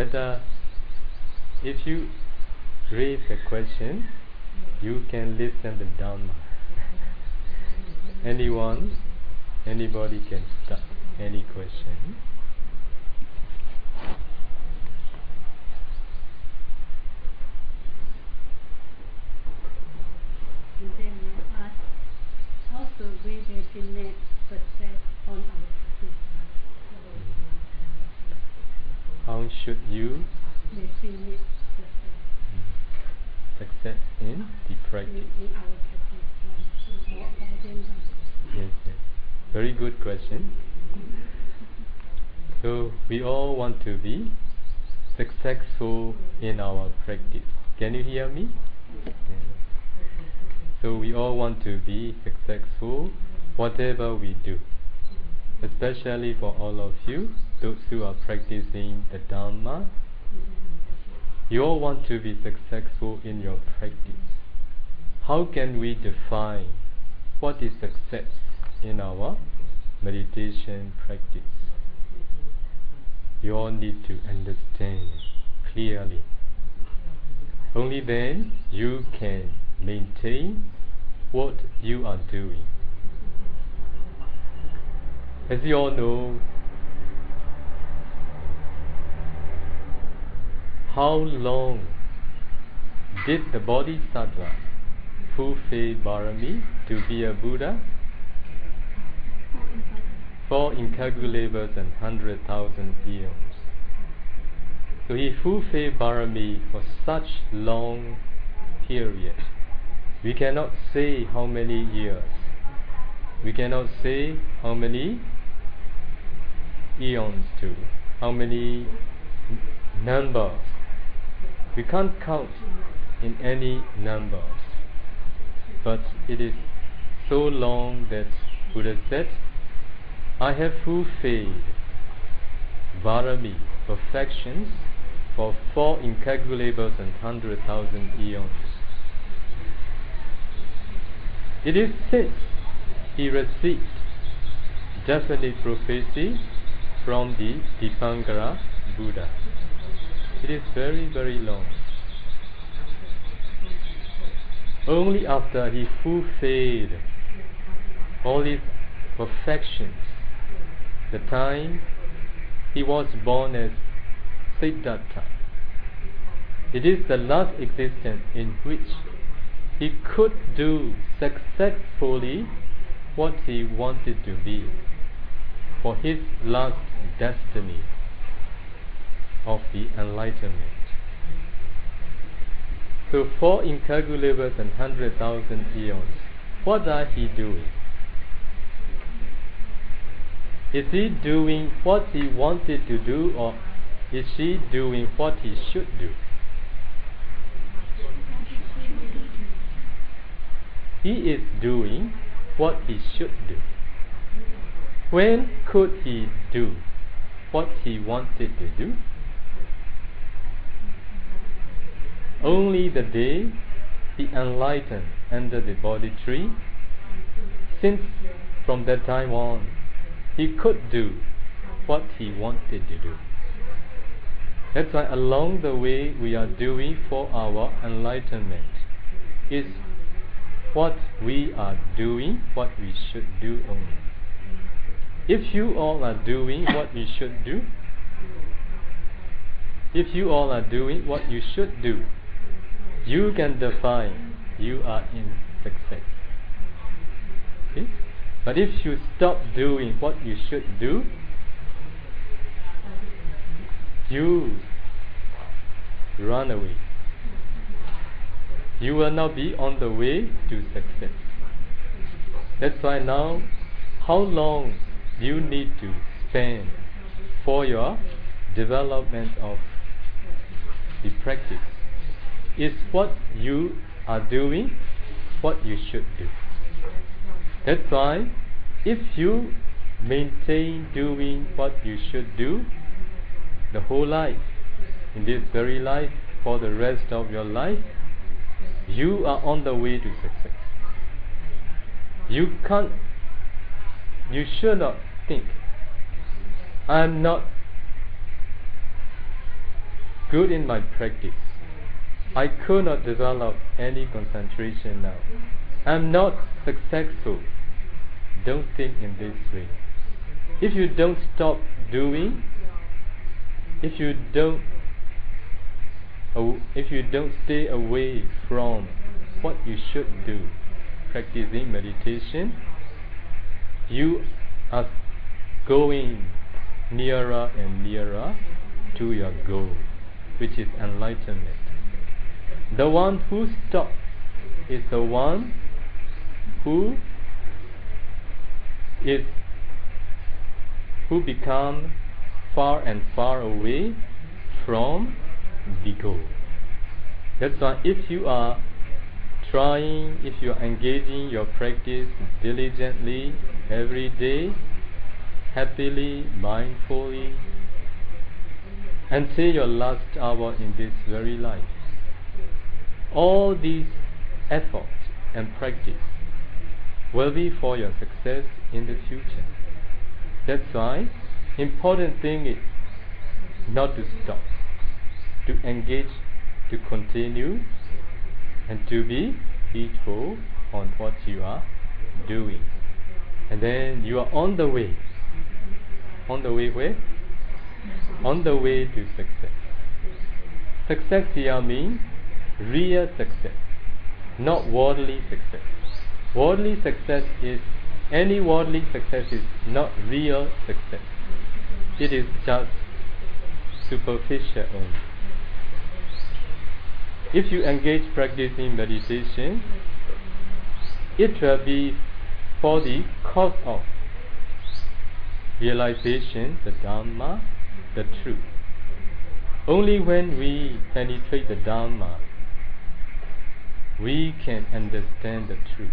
But if you raise a question, you can listen the Dharma. Anybody can start any question. How should we definite success on our practice? How should you definite success in the practice? In our practice. Yes. Very good question. So we all want to be successful in our practice. Can you hear me? Yes. So we all want to be successful whatever we do. Especially for all of you, those who are practicing the Dharma, you all want to be successful in your practice. How can we define what is success in our meditation practice? You all need to understand clearly. Only then you can maintain what you are doing. As you all know, how long did the Bodhisattva fulfill Bharami to be a Buddha? 4 incalculable and 100,000 years. So he fulfilled Bharami for such long period. We cannot say how many years. We cannot say how many eons too. How many numbers. We can't count in any numbers. But it is so long that Buddha said, I have fulfilled Bharami, perfections, for 4 incalculable and 100,000 eons. It is since he received definite prophecy from the Dipankara Buddha. It is very, very long. Only after he fulfilled all his perfections, the time he was born as Siddhartha. It is the last existence in which he could do successfully what he wanted to be for his last destiny of the enlightenment. So 4 incalculable and 100,000 eons, what are he doing? Is he doing what he wanted to do, or is he doing what he should do? He is doing what he should do. When could he do what he wanted to do? Only the day he enlightened under the Bodhi tree. Since from that time on, he could do what he wanted to do. That's why along the way we are doing for our enlightenment is what we are doing, what we should do only. If you all are doing what you should do, if you all are doing what you should do, you can define you are in success. Okay? But if you stop doing what you should do, you run away. You will not be on the way to success. That's why now, how long do you need to spend for your development of the practice? Is what you are doing what you should do. That's why if you maintain doing what you should do the whole life, in this very life, for the rest of your life, you are on the way to success. You should not think, I am not good in my practice. I could not develop any concentration now. I'm not successful. Don't think in this way. If you don't stop doing, if you don't stay away from what you should do, practicing meditation, you are going nearer and nearer to your goal, which is enlightenment. The one who stops is the one who become far and far away from the goal. That's why if you are engaging your practice diligently every day, happily, mindfully, until your last hour in this very life, all these efforts and practice will be for your success in the future. That's why important thing is not to stop, to engage, to continue, and to be heedful on what you are doing. And then you are on the way. On the way where? On the way to success. Success here means real success, not worldly success. Worldly success is not real success. It is just superficial only. If you engage practicing meditation, it will be for the cause of realization, the Dharma, the truth. Only when we penetrate the Dharma, we can understand the truth.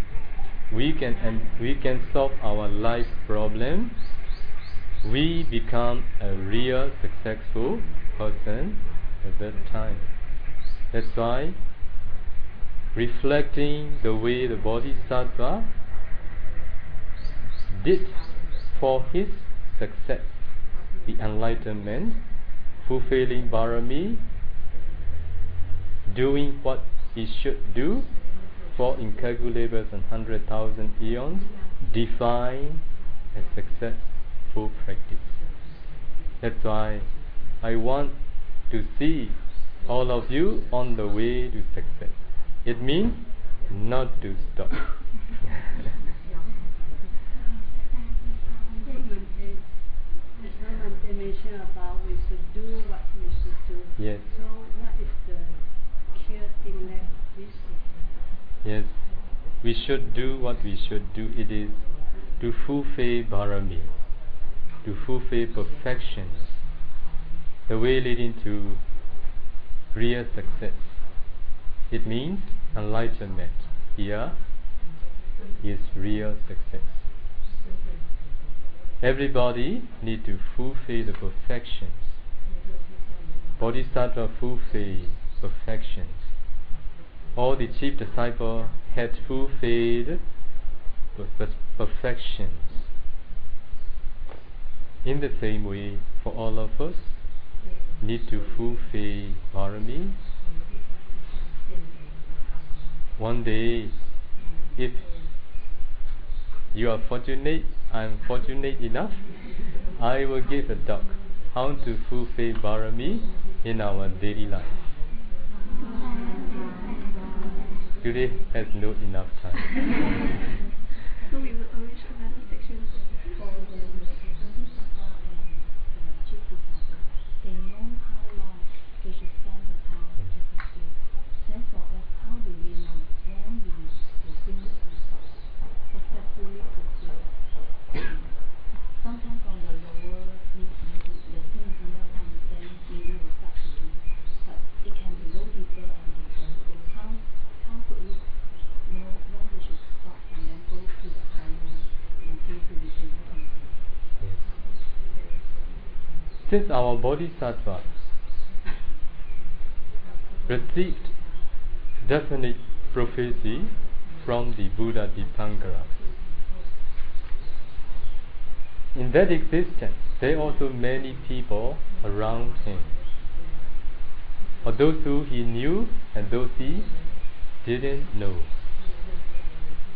We can solve our life problem. We become a real successful person at that time. That's why reflecting the way the Bodhisattva did for his success, the enlightenment, fulfilling Bharami, doing what he should do for incalculable and 100,000 eons, define a successful practice. That's why I want to see all of you on the way to success. It means not to stop. They mentioned about we should do what we should do. Yes. So what is the clear thing that we should do? Yes. We should do what we should do. It is to fulfill Bharami, to fulfill perfection, the way leading to real success. It means enlightenment. Here is real success. Everybody need to fulfill the perfections. Bodhisattva fulfill perfections. All the chief disciples had fulfilled perfections. In the same way, for all of us, need to fulfill Bharami. One day, if you are fortunate, I am fortunate enough, I will give a talk how to fulfill Bharami in our daily life. Today has not enough time. So we will arrange another section for the they know how long they should spend the time to fulfill. Then for us, how do we know when we will finish successfully fulfill? Sometimes on the lower the easier one, then we will start to do. But it can go deeper and deeper. How could we know when we should stop and then go to the higher one until we be able to complete? Since our Bodhisattva received definite prophecy from the Buddha Dipankara, in that existence, there are also many people around him. or those who he knew and those he didn't know.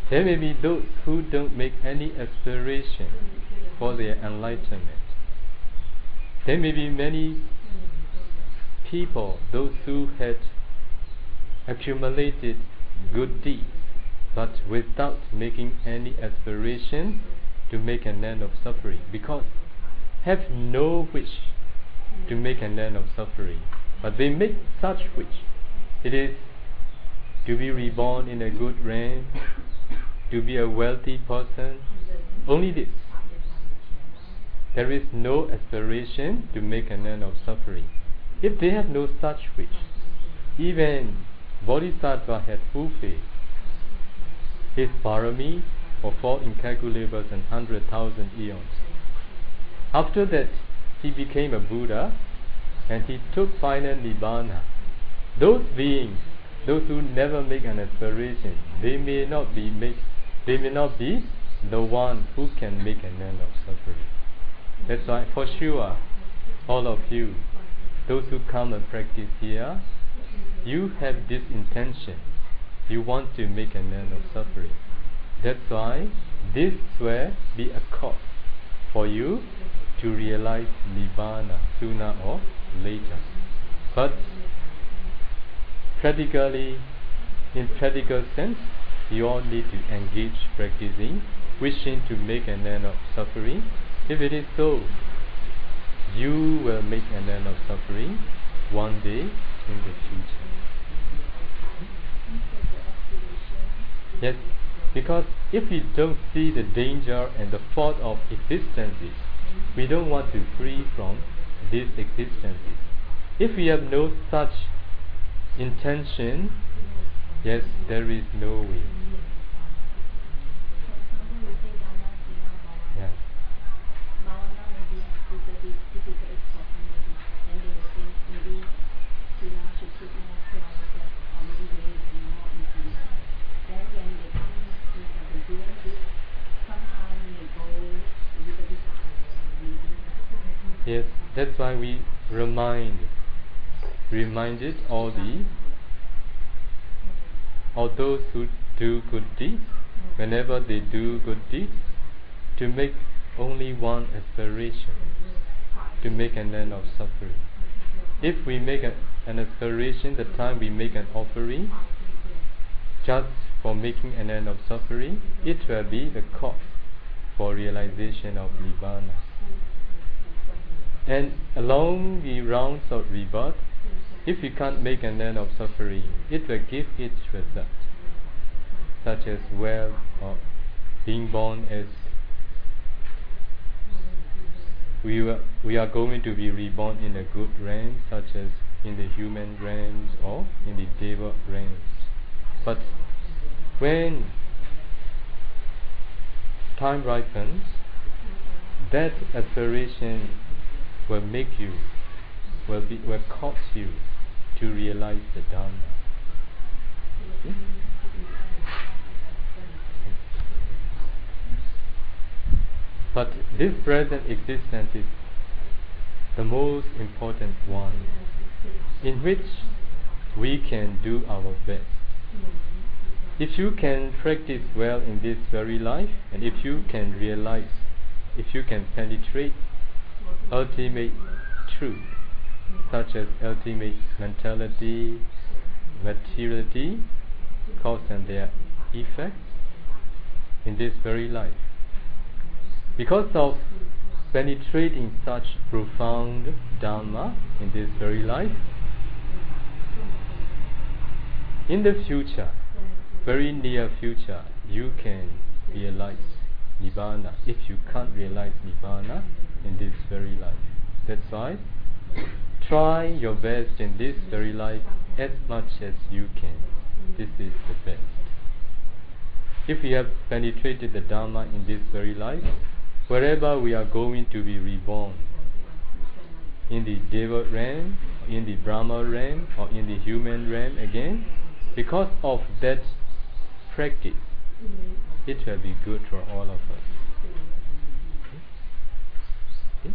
There may be those who don't make any aspiration for their enlightenment. There may be many people, those who had accumulated good deeds, but without making any aspiration to make an end of suffering, because have no wish to make an end of suffering, but they make such wish. It is to be reborn in a good realm, to be a wealthy person, only this. There is no aspiration to make an end of suffering. If they have no such wish, even Bodhisattva had fulfilled his parami of 4 incalculable and 100,000 eons. After that, he became a Buddha and he took final Nibbana. Those beings, those who never make an aspiration, they may not be the one who can make an end of suffering. That's why, for sure, all of you, those who come and practice here, you have this intention. You want to make an end of suffering. That's why this will be a cause for you to realize Nibbana sooner or later. But practically, in practical sense, you all need to engage practicing, wishing to make an end of suffering. If it is so, you will make an end of suffering one day in the future. Yes, because if we don't see the danger and the fault of existences, we don't want to free from these existences. If we have no such intention, yes, there is no way. Yeah. Yes, that's why we reminded all those who do good deeds, whenever they do good deeds, to make only one aspiration, to make an end of suffering. If we make an aspiration the time we make an offering, just for making an end of suffering, it will be the cause for realization of Nibbana. And along the rounds of rebirth, if we can't make an end of suffering, it will give its result, such as wealth or being born as we are going to be reborn in a good realm, such as in the human realms or in the Deva realms. But when time ripens, that aspiration will cause you to realize the Dharma. But this present existence is the most important one, in which we can do our best. If you can practice well in this very life, and if you can realize, if you can penetrate ultimate truth, such as ultimate mentality, materiality, cause and their effects in this very life. Because of penetrating such profound Dharma in this very life, in the future, very near future, you can realize Nibbana if you can't realize Nibbana in this very life. That's why try your best in this very life as much as you can. This is the best. If we have penetrated the Dharma in this very life, wherever we are going to be reborn, in the Deva realm, in the Brahma realm, or in the human realm again, because of that practice, it will be good for all of us. Okay?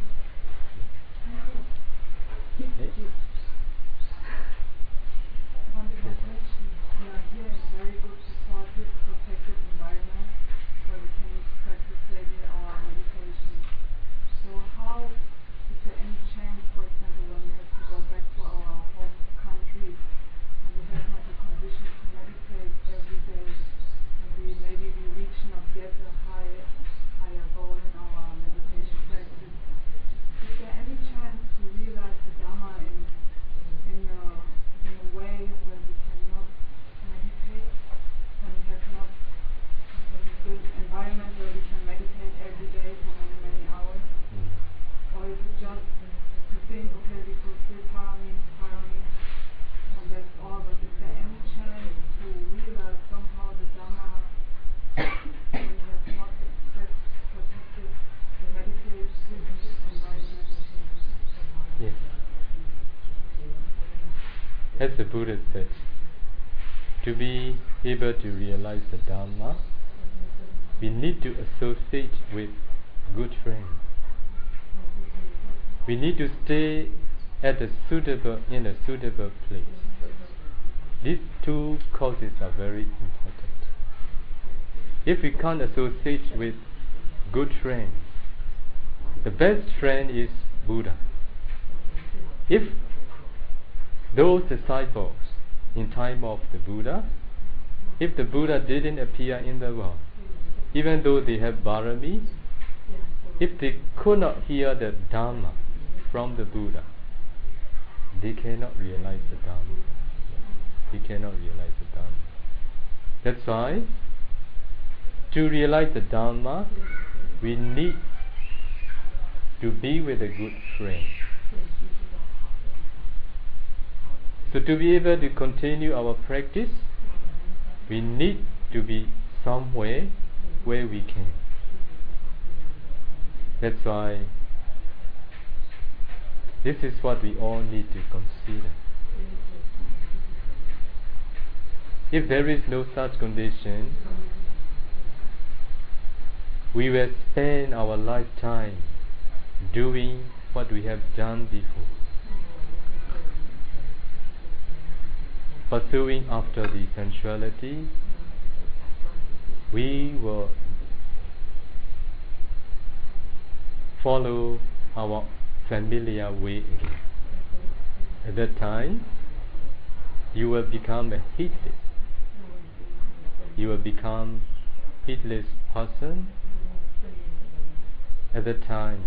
as the Buddha said, to be able to realize the Dharma, we need to associate with good friends. We need to stay in a suitable place. These two causes are very important. If we can't associate with good friends, the best friend is Buddha. If those disciples in time of the Buddha, if the Buddha didn't appear in the world, even though they have Bharami, if they could not hear the Dharma from the Buddha, they cannot realize the Dharma. They cannot realize the Dharma. That's why, to realize the Dharma, we need to be with a good friend. So to be able to continue our practice, we need to be somewhere where we can. That's why this is what we all need to consider. If there is no such condition, we will spend our lifetime doing what we have done before, pursuing after the sensuality. We will follow our familiar way again. At that time, you will become a heedless. You will become heedless person. At that time,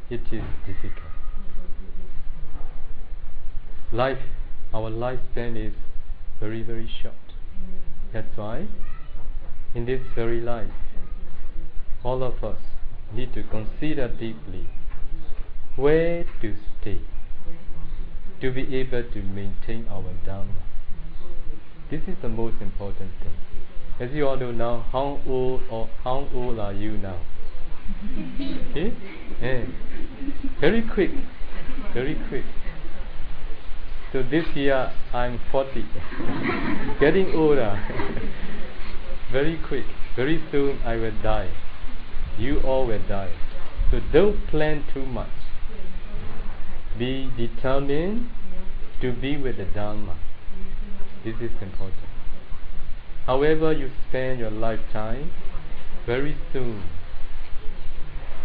it is difficult. Our lifespan is very, very short. That's why, in this very life, all of us need to consider deeply where to stay to be able to maintain our Dharma. This is the most important thing. As you all know now, how old are you now? Okay? Yeah. Very quick. So this year I'm 40, getting older. Very quick. Very soon I will die. You all will die. So don't plan too much. Be determined to be with the Dharma. This is important. However you spend your lifetime, very soon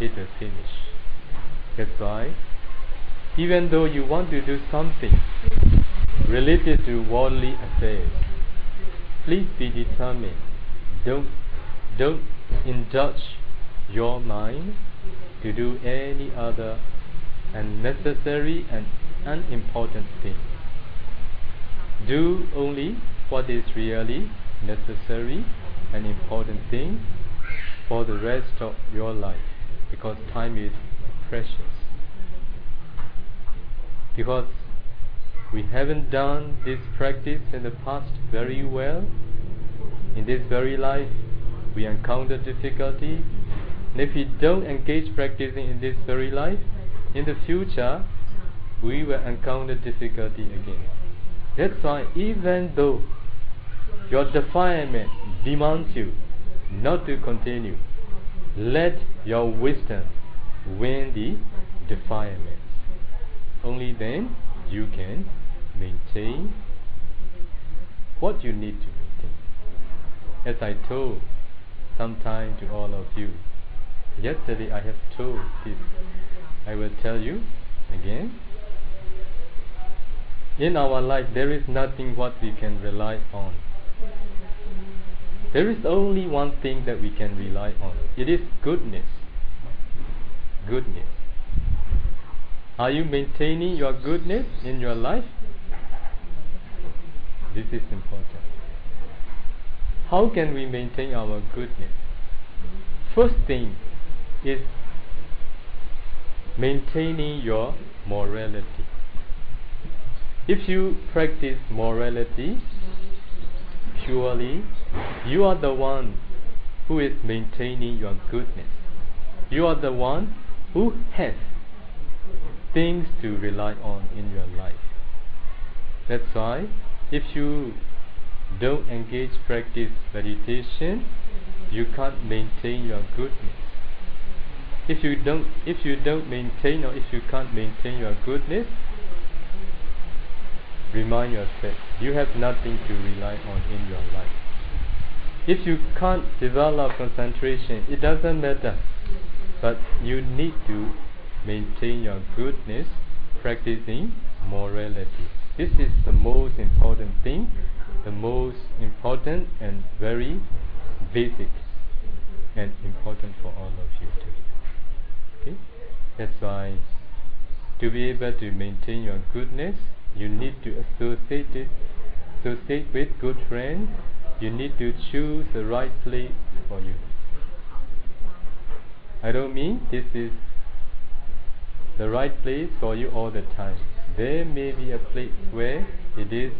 it will finish. That's why, even though you want to do something related to worldly affairs, please be determined. Don't indulge your mind to do any other unnecessary and unimportant thing. Do only what is really necessary and important thing for the rest of your life, because time is precious. Because we haven't done this practice in the past very well, in this very life we encounter difficulty, and if we don't engage practicing in this very life, in the future we will encounter difficulty again. That's why, even though your defilement demands you not to continue, let your wisdom win the defilement. Only then you can maintain what you need to maintain. As I told sometime to all of you, yesterday I have told this, I will tell you again. In our life there is nothing what we can rely on. There is only one thing that we can rely on. It is goodness. Goodness. Are you maintaining your goodness in your life? This is important. How can we maintain our goodness? First thing is maintaining your morality. If you practice morality purely, you are the one who is maintaining your goodness. You are the one who has things to rely on in your life. That's why if you don't engage practice meditation, you can't maintain your goodness. If you don't maintain, or if you can't maintain your goodness, remind yourself you have nothing to rely on in your life. If you can't develop concentration, it doesn't matter, but you need to maintain your goodness, practicing morality. This is the most important thing, the most important and very basic and important for all of you too. Okay? That's why to be able to maintain your goodness, you need to associate with good friends. You need to choose the right place for you. I don't mean this is the right place for you all the time. There may be a place where it is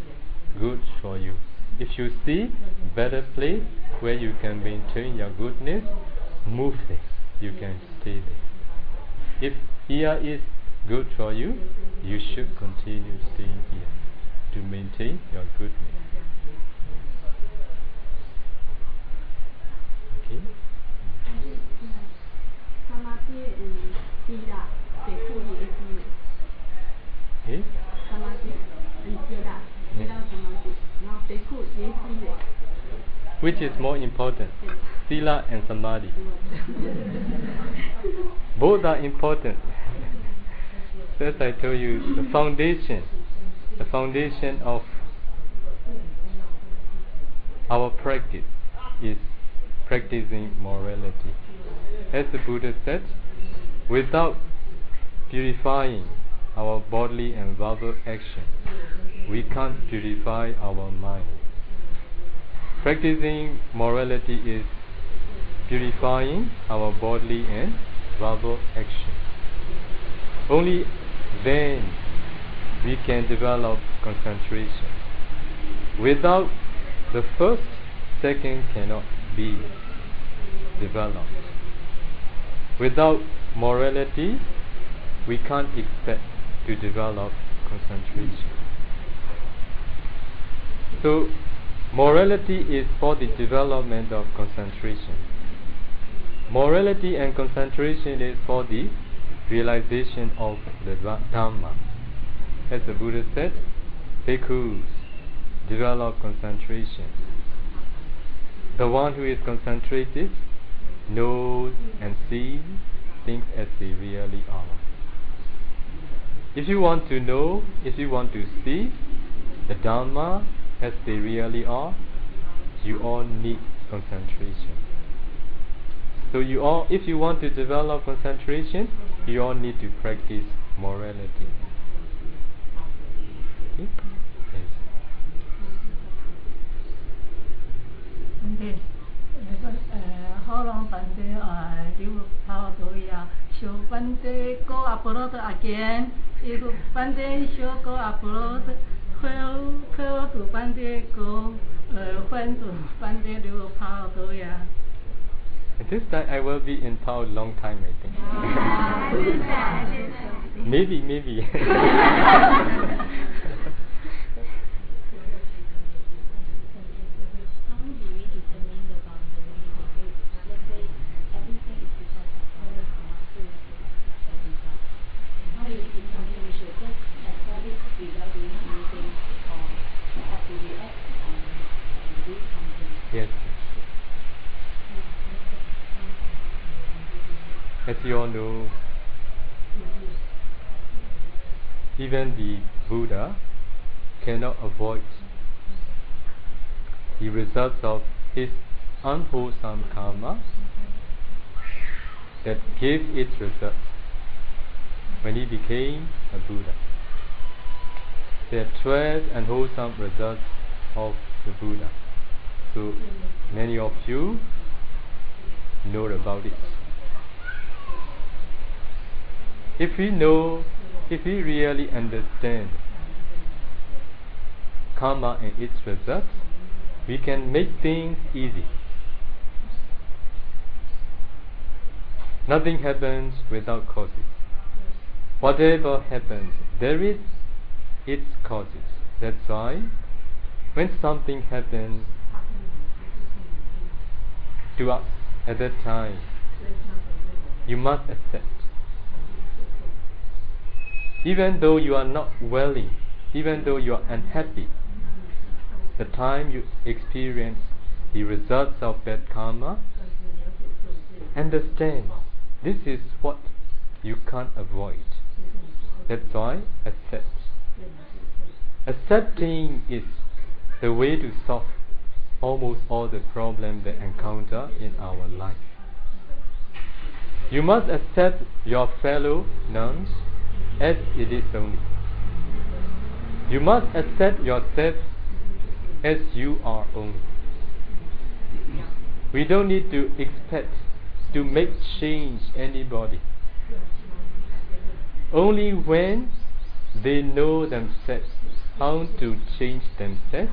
good for you. If you see better place where you can maintain your goodness, move there. You can stay there. If here is good for you, you should continue staying here to maintain your goodness. Okay? Samadhi and Sila, Okay? Samadhi and Sila, Samadhi. Now Bhikkhu, Which is more important? Sila and Samadhi. Both are important. As I told you, the foundation of our practice is practicing morality. As the Buddha said, without purifying our bodily and verbal action, we can't purify our mind. Practicing morality is purifying our bodily and verbal action. Only then we can develop concentration. Without the first, second cannot be developed. Without morality, we can't expect to develop concentration. So, morality is for the development of concentration. Morality and concentration is for the realization of the Dhamma. As the Buddha said, bhikkhus develop concentration. The one who is concentrated knows and sees things as they really are. If you want to know, if you want to see the Dhamma as they really are, you all need concentration. So if you want to develop concentration, you all need to practice morality. Okay? Yes. Okay. How long Bante you how do you show Bante go abroad again? If Bante should go abroad, where do Bante go? When do Bante do how do you? This time I will be in town a long time, I think. Maybe. How do we determine the boundary? Let's say everything is because of our karma, so we have to result. How do we determine we should just accept it without doing anything, or have to react and do something? Yes. As you all know, even the Buddha cannot avoid the results of his unwholesome karma that gave its results when he became a Buddha. There are 12 unwholesome results of the Buddha. So many of you know about it. If we really understand karma and its results, we can make things easy. Nothing happens without causes. Whatever happens, there is its causes. That's why when something happens to us at that time, you must accept. Even though you are not willing, even though you are unhappy, the time you experience the results of that karma, understand this is what you can't avoid. That's why accept. Accepting is the way to solve almost all the problems they encounter in our life. You must accept your fellow nuns as it is only. You must accept yourself as you are only. We don't need to expect to make change anybody. Only when they know themselves how to change themselves,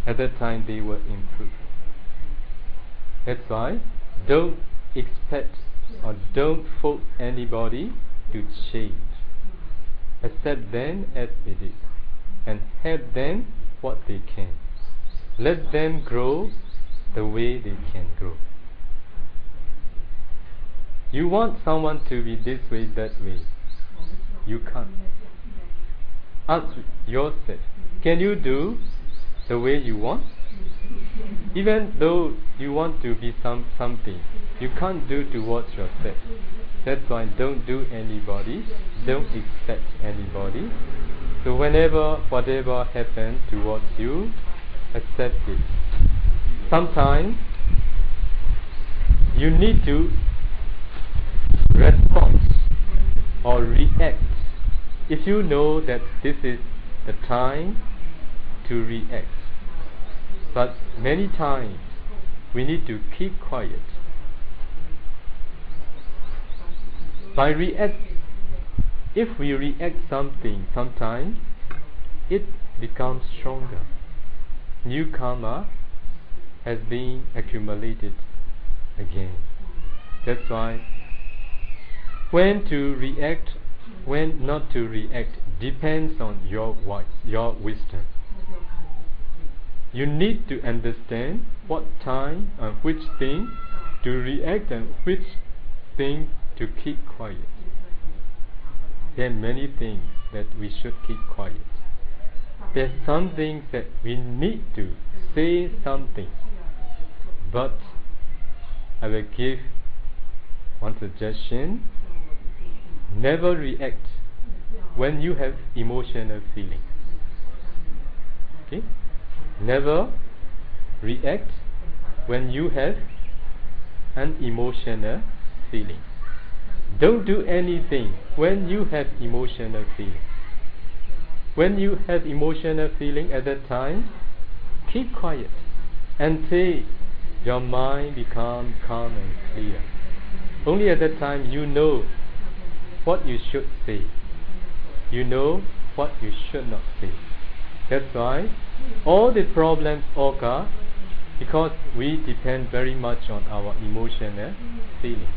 at that time they will improve. That's why don't expect or don't force anybody to change. Accept them as it is and help them what they can. Let them grow the way they can grow. You want someone to be this way, that way. You can't. Ask yourself, can you do the way you want? Even though you want to be something, you can't do towards yourself. That's why don't do anybody, don't expect anybody. So whenever, whatever happens towards you, accept it. Sometimes you need to respond or react. If you know that this is the time to react, but many times we need to keep quiet. If we react something, sometimes it becomes stronger. New karma has been accumulated again. That's why when to react, when not to react, depends on your wisdom. You need to understand what time and which thing to react and which thing to keep quiet. There are many things that we should keep quiet. There are some things that we need to say something. But I will give one suggestion. Never react when you have emotional feelings. Okay? Never react when you have an emotional feeling. Don't do anything when you have emotional feeling. When you have emotional feeling at that time, keep quiet until your mind becomes calm and clear. Only at that time you know what you should say. You know what you should not say. That's why all the problems occur because we depend very much on our emotional feeling.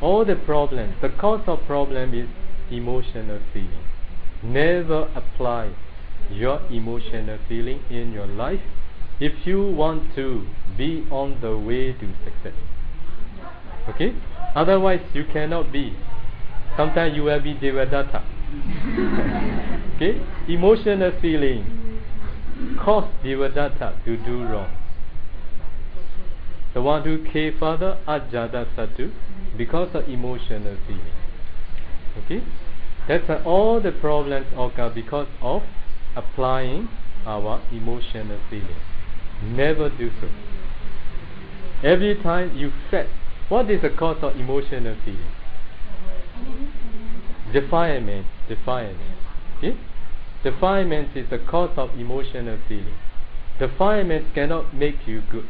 All the problems, the cause of problem is emotional feeling. Never apply your emotional feeling in your life if you want to be on the way to success. Okay? Otherwise you cannot be. Sometimes you will be Devadatta. Okay? Emotional feeling cause Devadatta to do wrong. The one who killed father, Ajada Satu, because of emotional feeling. Okay? That's why all the problems occur because of applying our emotional feeling. Never do so. Every time you fret, what is the cause of emotional feeling? Defilement. Okay? Defilement is the cause of emotional feeling. Defilement cannot make you good.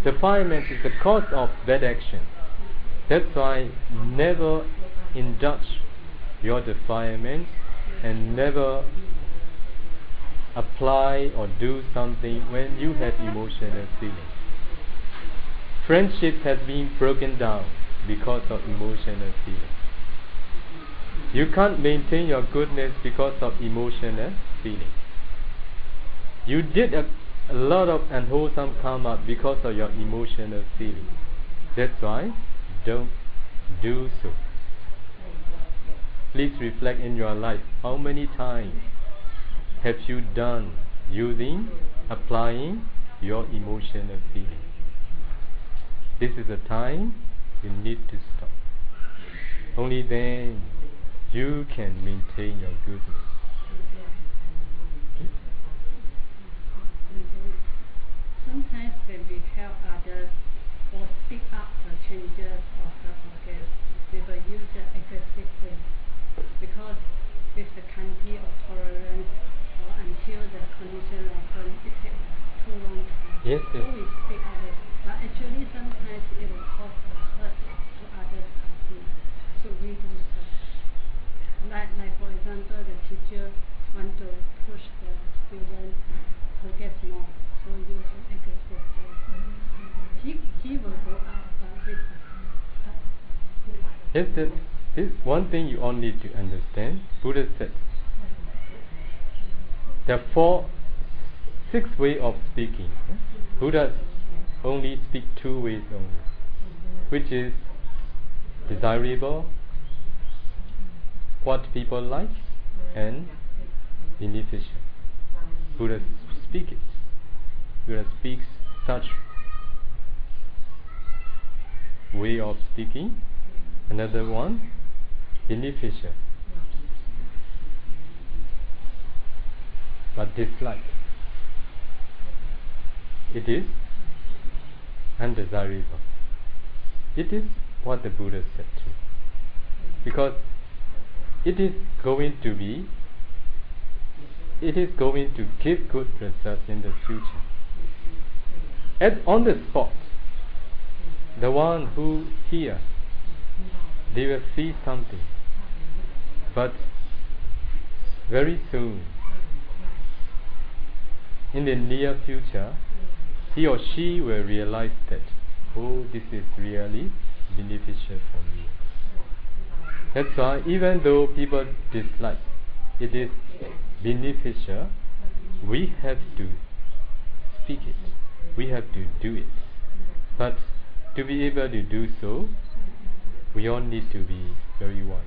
Defilement is the cause of bad action. That's why never indulge your defilement and never apply or do something when you have emotional feeling. Friendship has been broken down because of emotional feeling. You can't maintain your goodness because of emotional feeling. You did a lot of unwholesome karma because of your emotional feeling. That's why don't do so. Please reflect in your life. How many times have you done applying your emotional feeling? This is the time you need to stop. Only then you can maintain your goodness. Sometimes when we help others or speak up the changes of the organs, we will use the aggressive way. Because with the country of tolerance or until the condition of it takes too long time. Yes, so we speak others. But actually sometimes it will cause a hurt to others party. So we do so. Like for example, the teacher want to push the student to get more. So use an aggressive way. He will go out with yes, this one thing you all need to understand. Buddha said there are 6 ways of speaking. Buddha only speak 2 ways only, which is desirable, what people like, and beneficial. Buddha speak it. Buddha speaks such way of speaking. Another one, beneficial, but dislike. It is undesirable. It is what the Buddha said too. Because it is going to give good results in the future. On the spot, the one who hears, they will see something, but very soon, in the near future, he or she will realize that, oh, this is really beneficial for me. That's why even though people dislike, it is beneficial, we have to speak it, we have to do it. But to be able to do so, we all need to be very wise.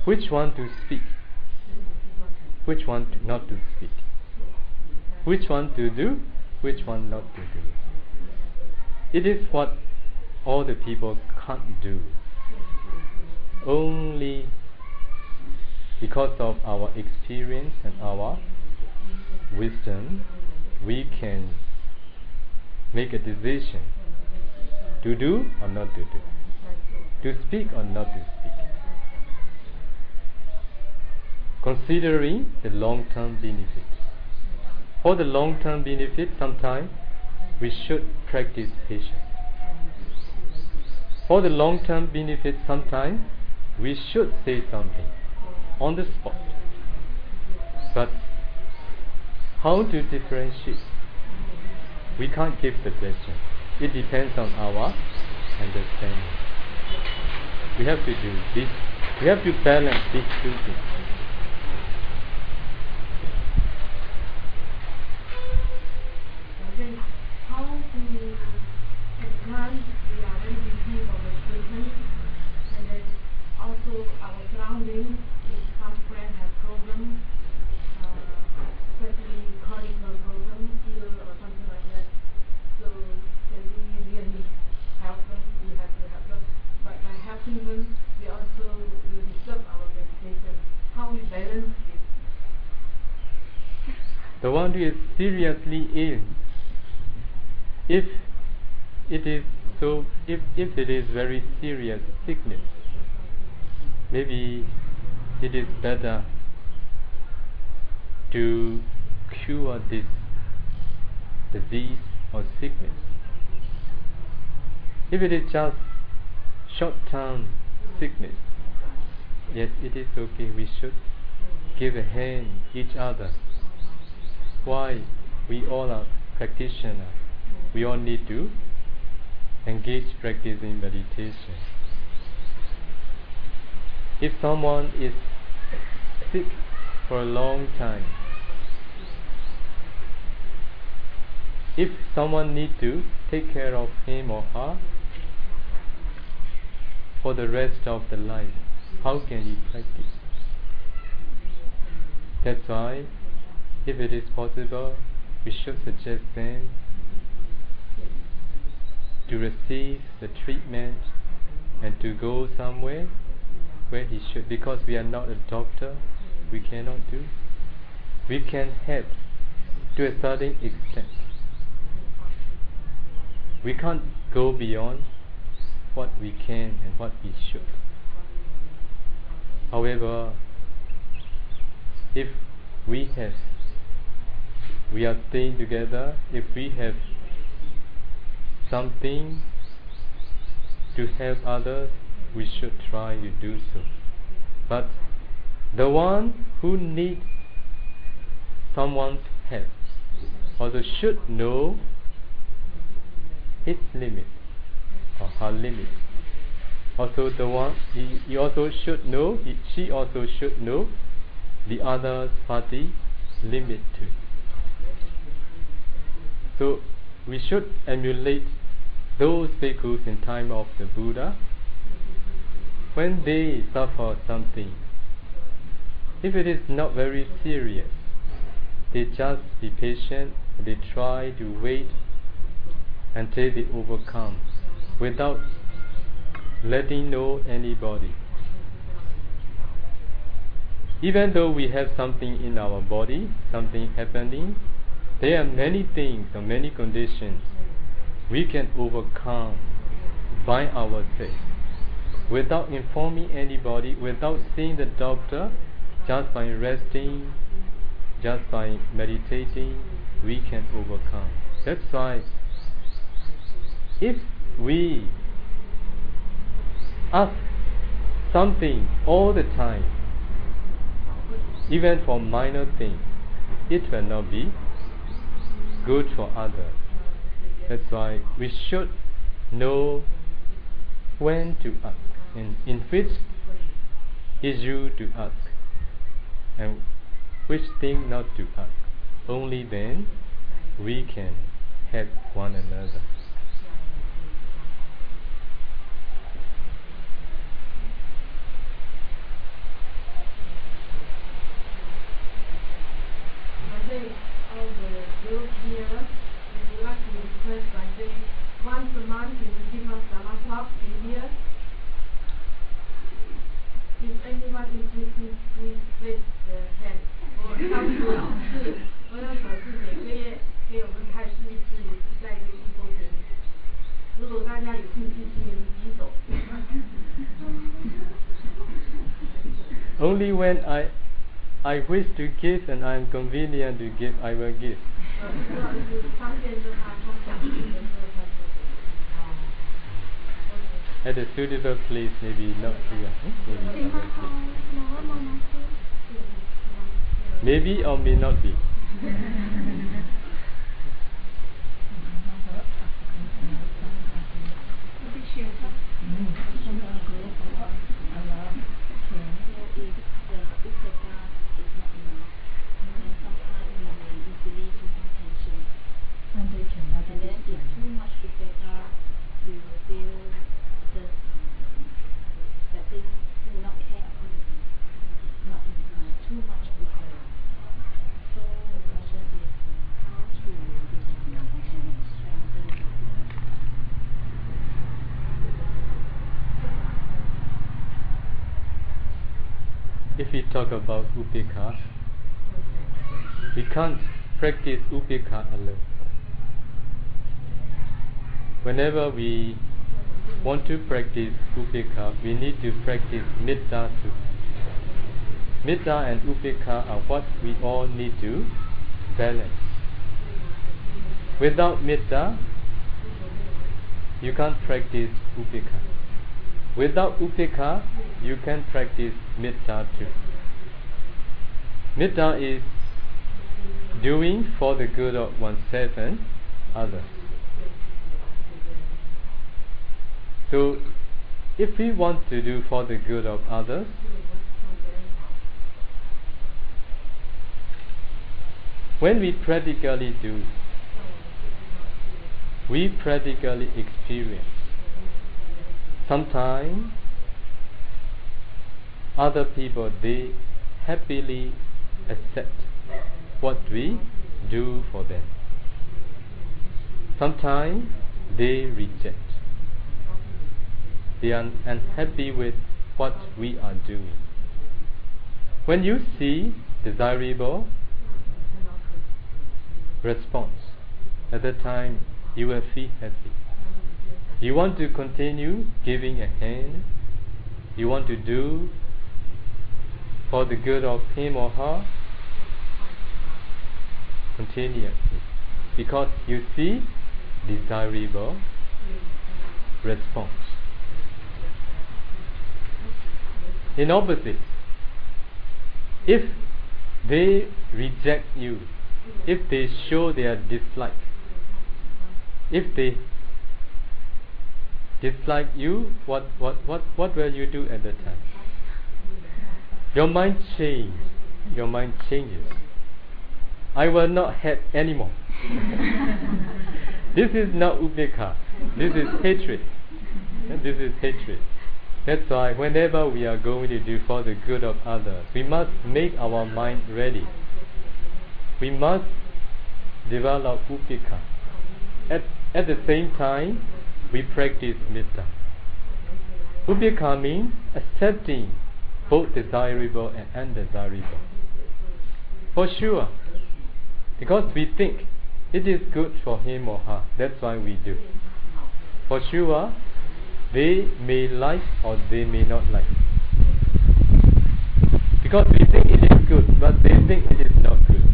Which one to speak? Which one not to speak? Which one to do? Which one not to do? It is what all the people can't do. Only because of our experience and our wisdom, we can make a decision to do or not to do, to speak or not to speak, considering the long-term benefit. For the long-term benefit, sometimes we should practice patience. For the long-term benefit, sometimes we should say something on the spot. But how to differentiate? We can't give suggestions. It depends on our understanding. We have to do this. We have to balance these 2 things. How to advance we are very busy for the treatment, and then also our surrounding, if some friends have problems, especially chronic problems, ill or something like that. So can we really help them? We have to help them. But by helping them, we also will disturb our meditation. How we balance it? The one who is seriously ill, if it is very serious sickness, maybe it is better to cure this disease or sickness. If it is just short-term sickness, yes, it is okay. We should give a hand each other. Why? We all are practitioners. We all need to engage practicing meditation. If someone is sick for a long time. If someone needs to take care of him or her for the rest of the life, how can he practice? That's why, if it is possible, we should suggest them to receive the treatment and to go somewhere where he should, because we are not a doctor, we cannot do. We can help to a certain extent. We can't go beyond what we can and what we should. However, if we are staying together, if we have something to help others, we should try to do so. But the one who needs someone's help also should know his limit or her limit. Also the one, he also should know, she also should know the other party limit too. So we should emulate those bhikkhus in time of the Buddha. When they suffer something, if it is not very serious, they just be patient, they try to wait until they overcome without letting know anybody. Even though we have something in our body, something happening, there are many things or many conditions we can overcome by ourselves without informing anybody, without seeing the doctor, just by resting, just by meditating, we can overcome. That's why if we ask something all the time, even for minor things, it will not be good for others. That's why we should know when to ask, and in which issue to ask, and which thing not to ask. Only then we can help one another. All the group here, we would like to request once a month you will give us a talk in here. If anyone is listening, please raise their hand. 他们说是，我要表示每个月给我们开示一次，也是在一个义工群。如果大家有兴趣，请你们举手。Only when I wish to give and I am convenient to give, I will give. At a suitable place, maybe not here. Maybe other place. Maybe or may not be. If we talk about upekha, we can't practice upekha alone. Whenever we want to practice upekha, we need to practice metta too. Metta and upekha are what we all need to balance. Without metta, you can't practice upekha. Without upekha, you can practice metta too. Metta is doing for the good of oneself and others. So, if we want to do for the good of others, when we practically do, we practically experience. Sometimes other people, they happily accept what we do for them. Sometimes they reject. They are unhappy with what we are doing. When you see desirable response, at that time you will feel happy. You want to continue giving a hand. You want to do for the good of him or her continuously, because you see desirable response. In opposite, if they reject you, if they show their dislike, if they dislike you, what will you do at that time? Your mind changes. Your mind changes. I will not hate anymore. This is not upekha. This is hatred. This is hatred. That's why whenever we are going to do for the good of others, we must make our mind ready. We must develop upekha. At the same time, we practice metta. Upekha means accepting both desirable and undesirable. For sure, because we think it is good for him or her, that's why we do. For sure, they may like or they may not like. Because we think it is good, but they think it is not good.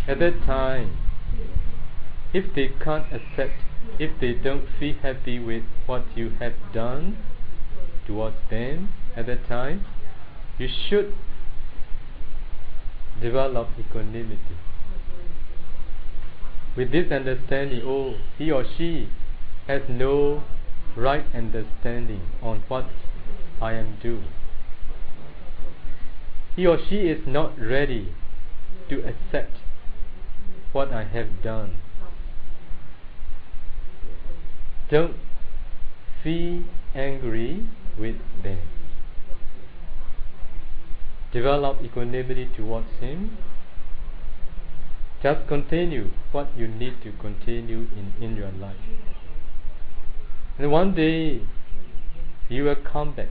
At that time, if they can't accept, if they don't feel happy with what you have done towards them, at that time, you should develop equanimity. With this understanding, oh, he or she has no right understanding on what I am doing. He or she is not ready to accept what I have done. Don't feel angry with them. Develop equanimity towards him. Just continue what you need to continue in your life. And one day you will come back.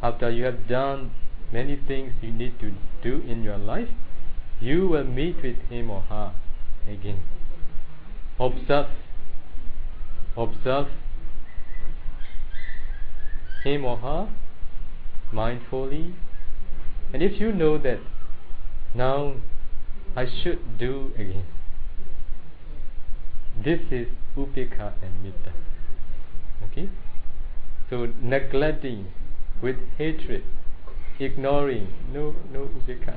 After you have done many things you need to do in your life, you will meet with him or her again. Observe him or her mindfully, and if you know that now I should do again, this is upekha and metta. Okay? So neglecting with hatred, ignoring, no upekha.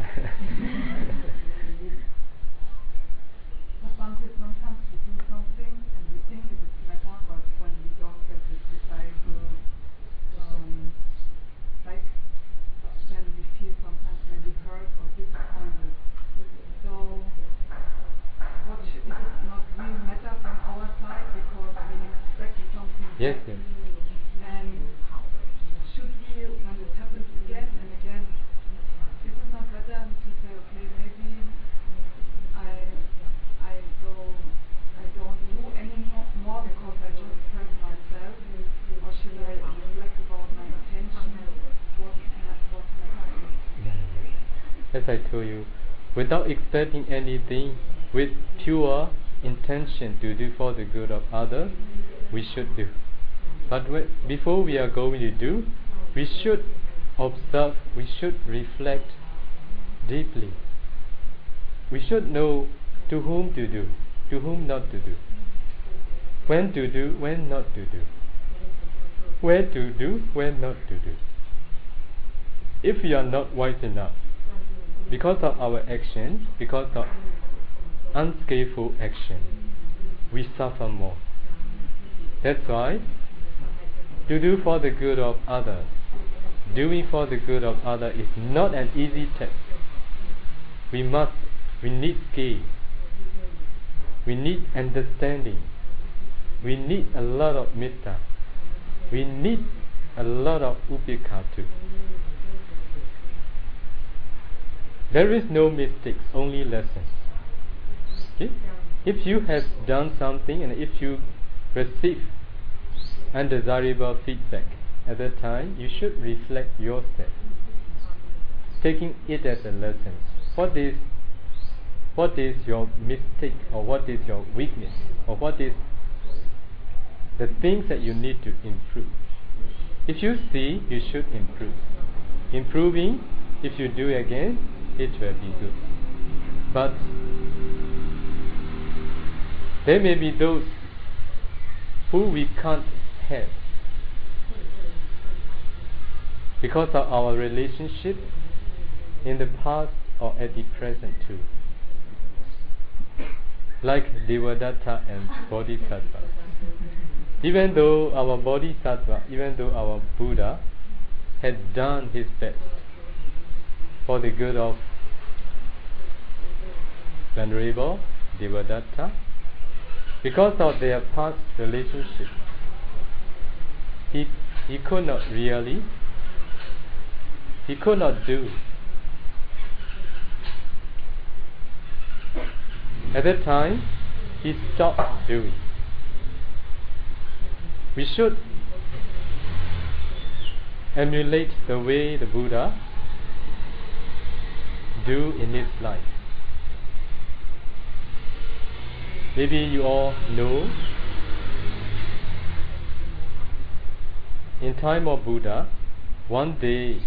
Sometimes we do something and we think it is metta, but when we don't get the desirable like, then we feel sometimes maybe hurt or disappointed. So, is it not real metta from our side because we expect something? Yes. And should we, when it happens again and again, is it not better to say, okay, maybe I don't do any more because I just hurt myself, or should I reflect about my intention, what matter is? As I told you, without expecting anything, with pure intention to do for the good of others, we should do. But before we are going to do, we should observe, we should reflect deeply. We should know to whom to do, to whom not to do, when to do, when not to do, where to do, when not to do. If we are not wise enough, because of our actions, because of unskillful action, we suffer more. That's why to do for the good of others, doing for the good of others is not an easy task. we need skill, we need understanding, we need a lot of metta, we need a lot of upekha too. There is no mistakes, only lessons. Okay? If you have done something and if you receive undesirable feedback at that time, you should reflect yourself, taking it as a lesson. What is your mistake, or what is your weakness, or what is the things that you need to improve? If you see, you should improve. Improving, if you do again, it will be good. But there may be those who we can't help because of our relationship in the past or at the present too. Like Devadatta and Bodhisattva. Even though our Bodhisattva, even though our Buddha had done his best for the good of Venerable Devadatta, because of their past relationship, he could not do. At that time, he stopped doing. We should emulate the way the Buddha do in his life. Maybe you all know, in time of Buddha, one day,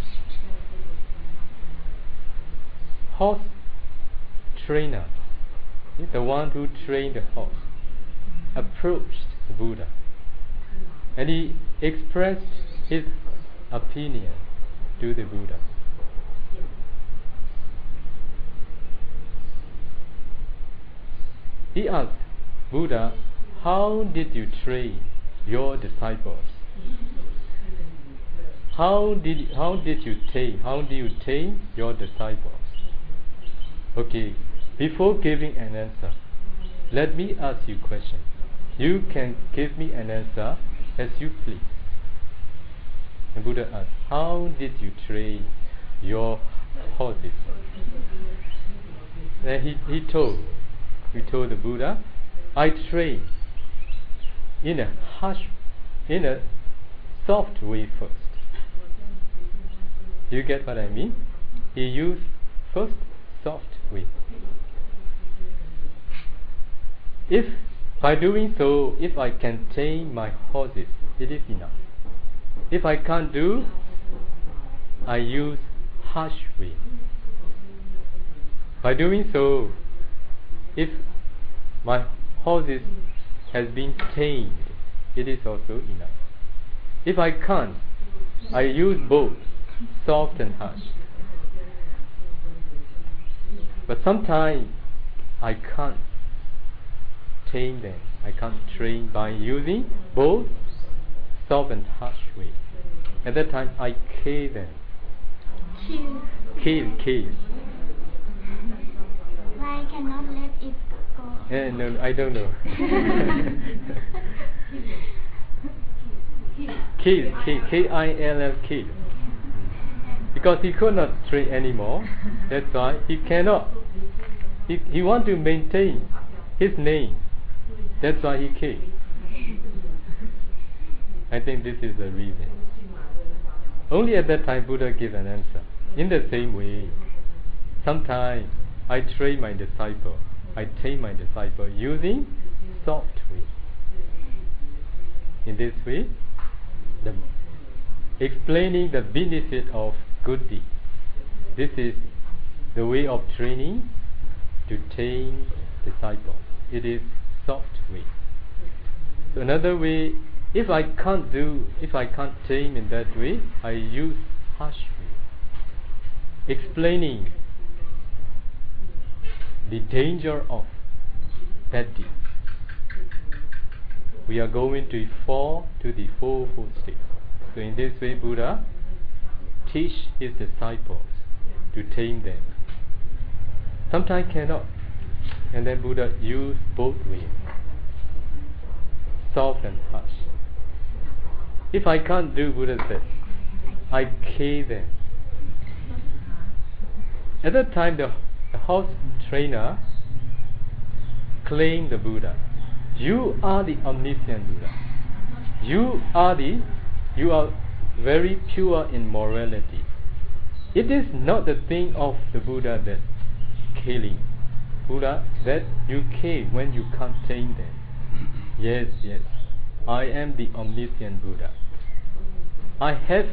horse trainer, the one who trained the horse, approached the Buddha, and he expressed his opinion to the Buddha. He asked Buddha, how did you train your disciples? How do you tame your disciples? Okay, before giving an answer, let me ask you a question. You can give me an answer as you please. And Buddha asked, how did you train your horses? Then he told the Buddha, I train in a soft way first. Do you get what I mean? He used first soft way. If by doing so, if I can tame my horses, it is enough. If I can't do, I use harsh way. By doing so, if my horses has been tamed, it is also enough. If I can't, I use both soft and harsh. But sometimes I can't tame them, I can't train by using both soft and harsh way. At that time I kill them. Kill. Why cannot let it go? No, I don't know. Kill, K-I-L-L, kill. Because he could not train anymore, that's why he cannot. He want to maintain his name, that's why he killed. I think this is the reason. Only at that time Buddha gave an answer. In the same way, sometimes I train my disciple, I tame my disciple using soft way. In this way, explaining the benefit of good deeds. This is the way of training to tame disciples. It is soft way. So another way, if I can't tame in that way, I use harsh way. Explaining the danger of bad deeds. We are going to fall to the fourfold state. So in this way, Buddha teach his disciples to tame them. Sometimes cannot. And then Buddha used both ways, soft and harsh. If I can't do, Buddha said, I kill them. At that time, the horse trainer claimed the Buddha. You are the omniscient Buddha. You are very pure in morality. It is not the thing of the Buddha that killing. Buddha, that you kill when you can't tame them. Yes, yes. I am the omniscient Buddha. I have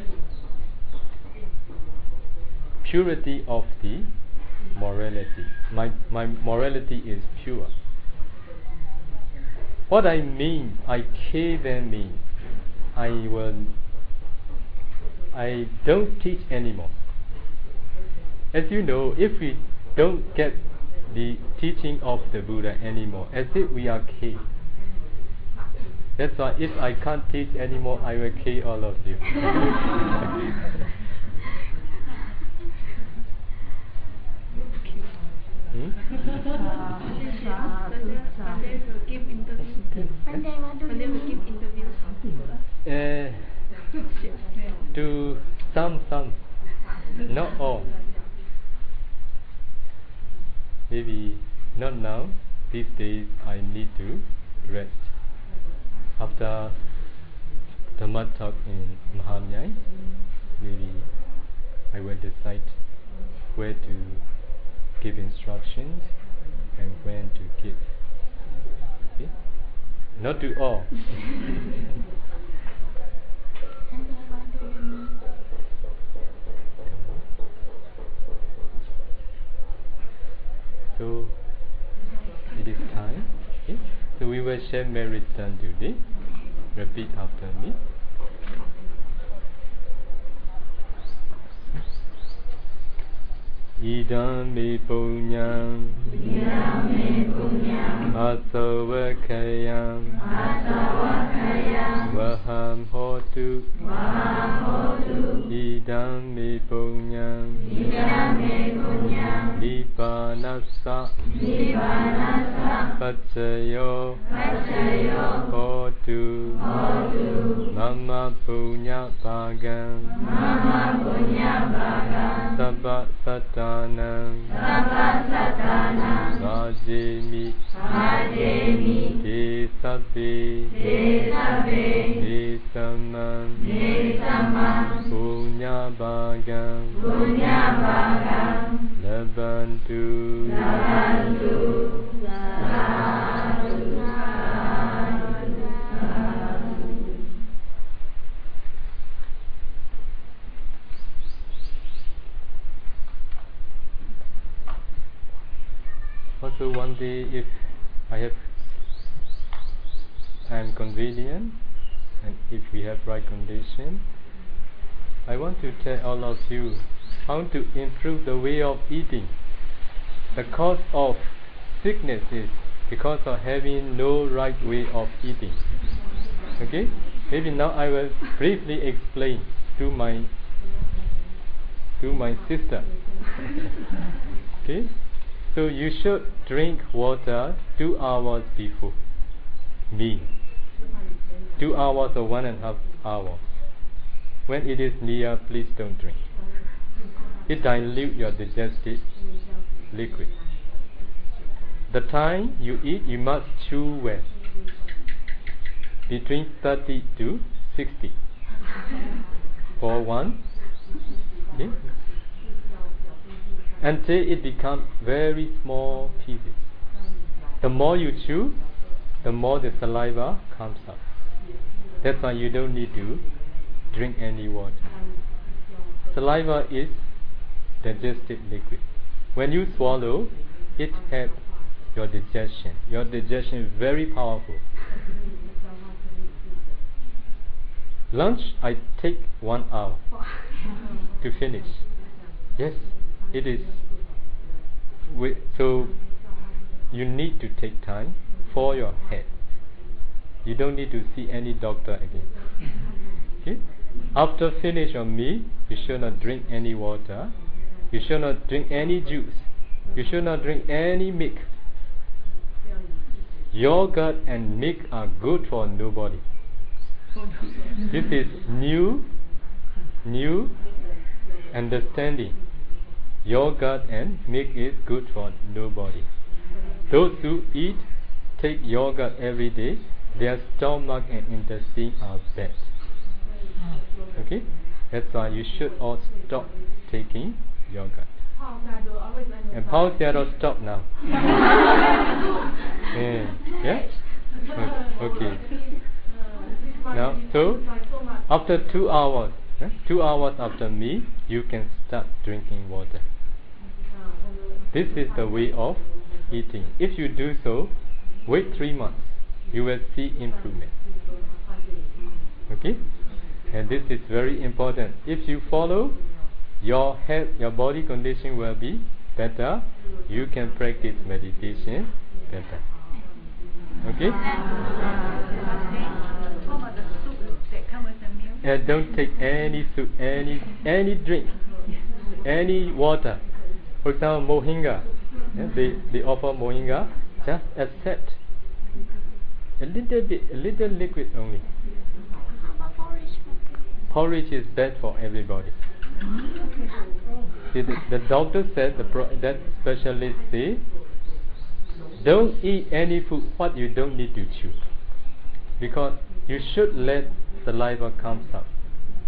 purity of the morality. My morality is pure. What I mean, I kill them means I don't teach anymore. As you know, if we don't get the teaching of the Buddha anymore, as if we are killed. That's why if I can't teach anymore, I will kill all of you. One day we'll give interviews. One day what do One day you we'll give mean? interviews. To some, not all. Maybe not now. These days I need to rest. After the mud talk in Mahamyai, maybe I will decide where to give instructions and when to give. Okay? Not to all. One day what do you mean? So it is time. Okay? So we will share meritan today. Repeat after me. Idam me punyam asavakayam vaham hotu idam me punyam nipanassa pacayo hotu mama punya bhagam sabba satanam vajemi te sabbe samam punya bhagam labantu Also one day if I am convenient and if we have right condition, I want to tell all of you how to improve the way of eating. The cause of sickness is because of having no right way of eating. Okay? Maybe now I will briefly explain to my sister. Okay? So you should drink water 2 hours before meal. 2 hours or 1.5 hours. When it is near, please don't drink. It dilutes your digestive liquid. The time you eat, you must chew well. Between 30 to 60 for one. Okay? Until it becomes very small pieces. The more you chew, the more the saliva comes up. That's why you don't need to drink any water. Saliva is digestive liquid. When you swallow, it helps your digestion. Your digestion is very powerful. Lunch, I take 1 hour to finish. Yes. It is. So you need to take time for your head. You don't need to see any doctor again. Okay? After finish your meal, you should not drink any water. You should not drink any juice. You should not drink any milk. Yogurt and milk are good for nobody. This is new understanding. Yogurt and milk is good for nobody. Those who take yogurt every day, their stomach and intestine are bad. Okay? That's why you should all stop taking yogurt. And Pa-Auk stop now. Yeah? Okay. Now, so after 2 hours, 2 hours after meal, you can start drinking water. This is the way of eating. If you do so, wait 3 months, you will see improvement. Okay? And this is very important. If you follow, your health, your body condition will be better. You can practice meditation better. Okay? Don't take any soup, any drink, any water. For example, moringa. They offer moringa. Just accept a little bit, a little liquid only. Porridge is bad for everybody. See, the doctor said, that specialist say, don't eat any food what you don't need to chew, because you should let saliva come up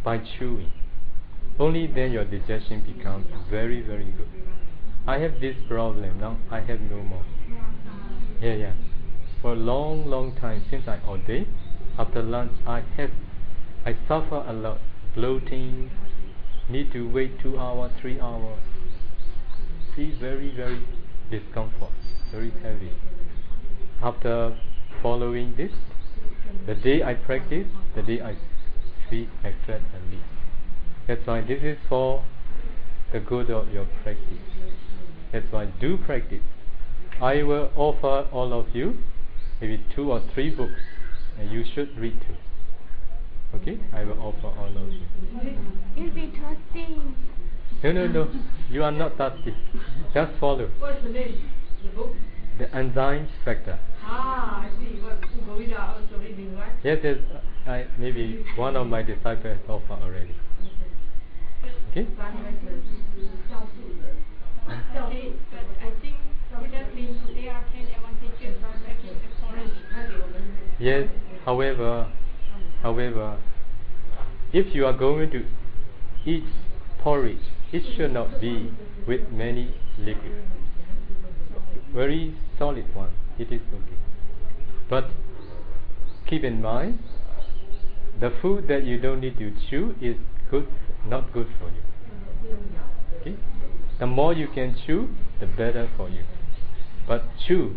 by chewing. Only then your digestion becomes very, very good. I have this problem now. I have no more. Yeah. For a long time since I ordained, after lunch I suffer a lot, bloating. Need to wait 2 hours, 3 hours. See, very, very discomfort, very heavy. After following this, the day I practice, the day I felt relief. That's why this is for the good of your practice. That's why do practice. I will offer all of you maybe 2 or 3 books, and you should read too. Okay? I will offer all of you. You'll be thirsty. No. You are not thirsty. Just follow. What's the name? The book? The enzyme factor. I see. What Govida also reading, right? Yes. Maybe one of my disciples offer already. Okay? But I think that means there are 10 advantages of taking the porridge. Yes. However, if you are going to eat porridge, it should not be with many liquid. Very solid one, it is okay. But keep in mind, the food that you don't need to chew is not good for you. Okay? The more you can chew, the better for you. But chew,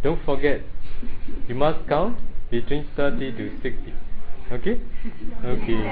don't forget, you must count between 30 to 60. Okay? Okay.